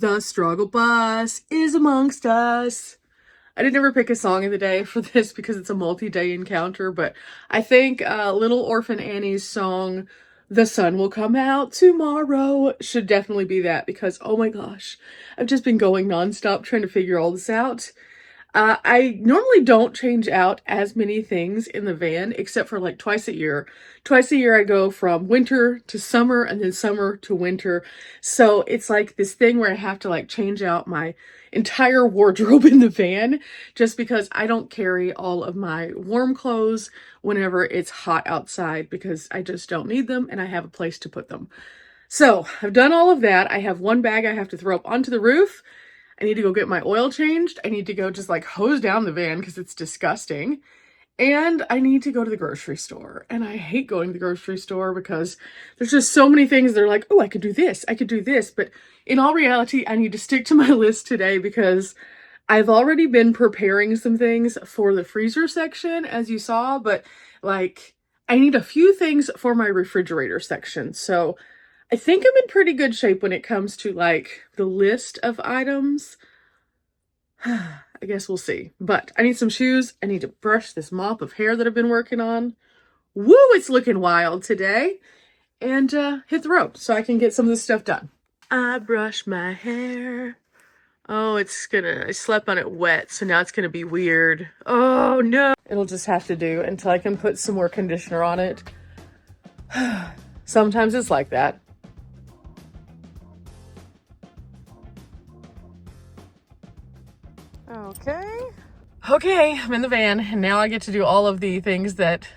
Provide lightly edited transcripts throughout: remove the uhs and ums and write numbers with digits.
The struggle bus is amongst us. I didn't ever pick a song of the day for this because it's a multi-day encounter, but I think Little Orphan Annie's song, The Sun Will Come Out Tomorrow, should definitely be that because, oh my gosh, I've just been going nonstop trying to figure all this out. I normally don't change out as many things in the van except for like twice a year. Twice a year I go from winter to summer and then summer to winter. So it's like this thing where I have to like change out my entire wardrobe in the van just because I don't carry all of my warm clothes whenever it's hot outside because I just don't need them and I have a place to put them. So I've done all of that. I have one bag I have to throw up onto the roof. I need to go get my oil changed. I need to go just like hose down the van because it's disgusting. And I need to go to the grocery store. And I hate going to the grocery store because there's just so many things that are like, oh, I could do this, I could do this. But in all reality, I need to stick to my list today because I've already been preparing some things for the freezer section, as you saw. But like, I need a few things for my refrigerator section. So I think I'm in pretty good shape when it comes to like the list of items. I guess we'll see. But I need some shoes. I need to brush this mop of hair that I've been working on. Woo, it's looking wild today. And hit the road so I can get some of this stuff done. I brush my hair. Oh, I slept on it wet, so now it's gonna be weird. Oh no. It'll just have to do until I can put some more conditioner on it. Sometimes it's like that. Okay, I'm in the van, and now I get to do all of the things that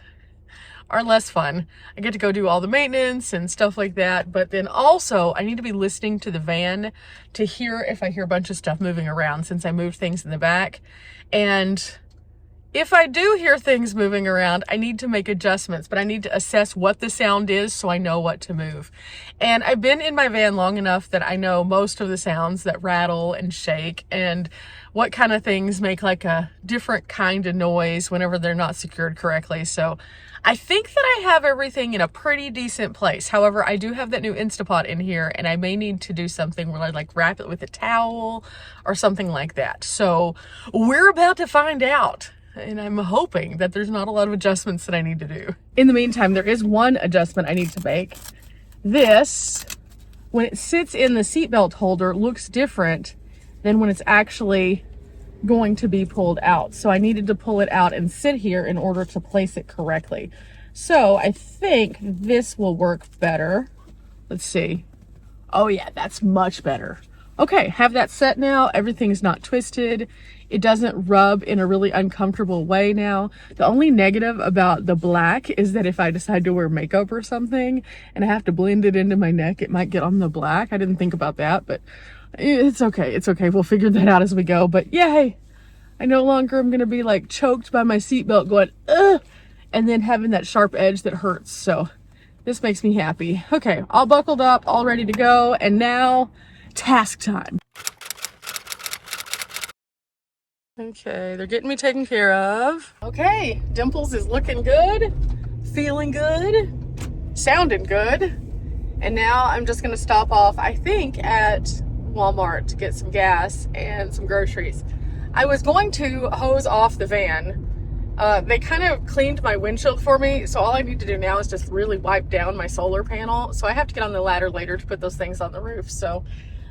are less fun. I get to go do all the maintenance and stuff like that, but then also I need to be listening to the van to hear if I hear a bunch of stuff moving around since I moved things in the back. And if I do hear things moving around, I need to make adjustments, but I need to assess what the sound is so I know what to move. And I've been in my van long enough that I know most of the sounds that rattle and shake and what kind of things make like a different kind of noise whenever they're not secured correctly. So I think that I have everything in a pretty decent place. However, I do have that new Instapot in here and I may need to do something where I like wrap it with a towel or something like that. So we're about to find out. And I'm hoping that there's not a lot of adjustments that I need to do. In the meantime, there is one adjustment I need to make. This, when it sits in the seatbelt holder, looks different than when it's actually going to be pulled out. So I needed to pull it out and sit here in order to place it correctly. So I think this will work better. Let's see. Oh yeah, that's much better. Okay, have that set now. Everything's not twisted. It doesn't rub in a really uncomfortable way now. The only negative about the black is that if I decide to wear makeup or something and I have to blend it into my neck, it might get on the black. I didn't think about that, but it's okay. It's okay. We'll figure that out as we go. But yay! I no longer am going to be like choked by my seatbelt going, ugh, and then having that sharp edge that hurts. So this makes me happy. Okay, all buckled up, all ready to go. And now task time. Okay, they're getting me taken care of. Okay, Dimples is looking good, feeling good, sounding good. And now I'm just gonna stop off, I think, at Walmart to get some gas and some groceries. I was going to hose off the van. They kind of cleaned my windshield for me, so all I need to do now is just really wipe down my solar panel. So I have to get on the ladder later to put those things on the roof. So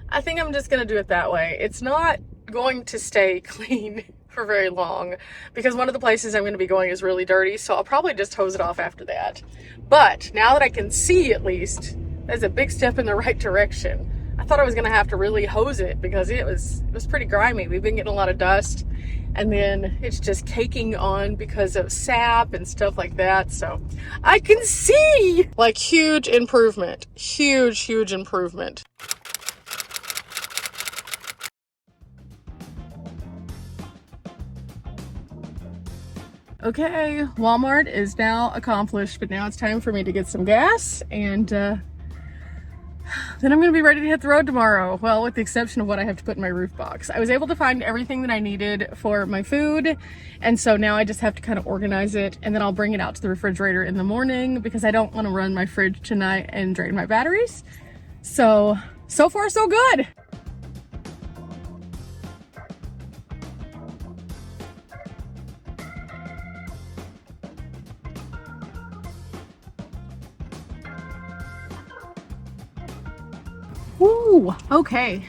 I think I'm just gonna do it that way. It's not going to stay clean for very long because one of the places I'm going to be going is really dirty, so I'll probably just hose it off after that. But now that I can see, at least, that's a big step in the right direction. I thought I was going to have to really hose it because it was pretty grimy. We've been getting a lot of dust and then it's just caking on because of sap and stuff like that. So I can see like huge improvement, huge improvement. Okay, Walmart is now accomplished, but now it's time for me to get some gas and then I'm going to be ready to hit the road tomorrow. Well, with the exception of what I have to put in my roof box. I was able to find everything that I needed for my food, and so now I just have to kind of organize it, and then I'll bring it out to the refrigerator in the morning because I don't want to run my fridge tonight and drain my batteries. So far so good. Woo! Okay.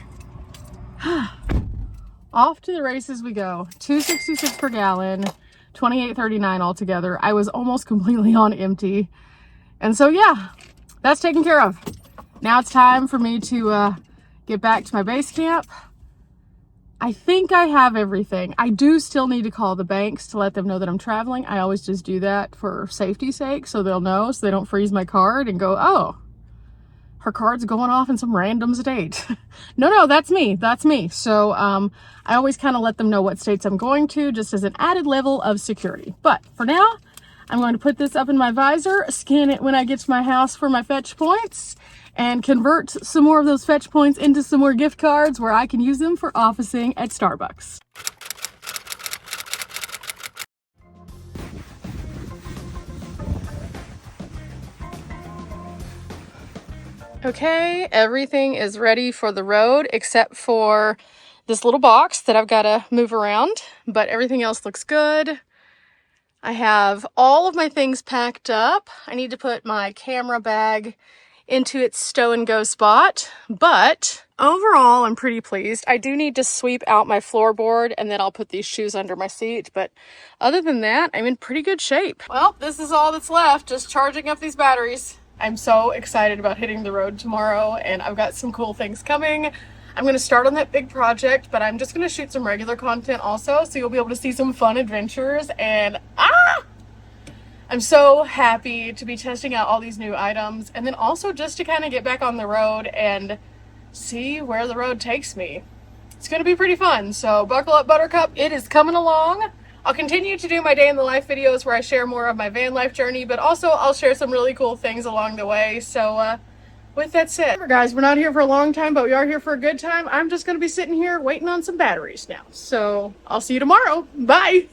Off to the races we go. $2.66 per gallon, $28.39 altogether. I was almost completely on empty. And so yeah, that's taken care of. Now it's time for me to get back to my base camp. I think I have everything. I do still need to call the banks to let them know that I'm traveling. I always just do that for safety's sake, so they'll know, so they don't freeze my card and go, oh, her card's going off in some random state. No, that's me. That's me. So I always kind of let them know what states I'm going to, just as an added level of security. But for now, I'm going to put this up in my visor, scan it when I get to my house for my fetch points, and convert some more of those fetch points into some more gift cards where I can use them for officing at Starbucks. Okay, everything is ready for the road except for this little box that I've got to move around, but everything else looks good. I have all of my things packed up. I need to put my camera bag into its stow and go spot, but overall I'm pretty pleased. I do need to sweep out my floorboard and then I'll put these shoes under my seat, but other than that, I'm in pretty good shape. Well, this is all that's left, just charging up these batteries. I'm so excited about hitting the road tomorrow, and I've got some cool things coming. I'm going to start on that big project, but I'm just going to shoot some regular content also, so you'll be able to see some fun adventures, and I'm so happy to be testing out all these new items, and then also just to kind of get back on the road and see where the road takes me. It's going to be pretty fun, so buckle up, Buttercup. It is coming along. I'll continue to do my day in the life videos where I share more of my van life journey, but also I'll share some really cool things along the way. So with that said, guys, we're not here for a long time, but we are here for a good time. I'm just going to be sitting here waiting on some batteries now. So I'll see you tomorrow. Bye.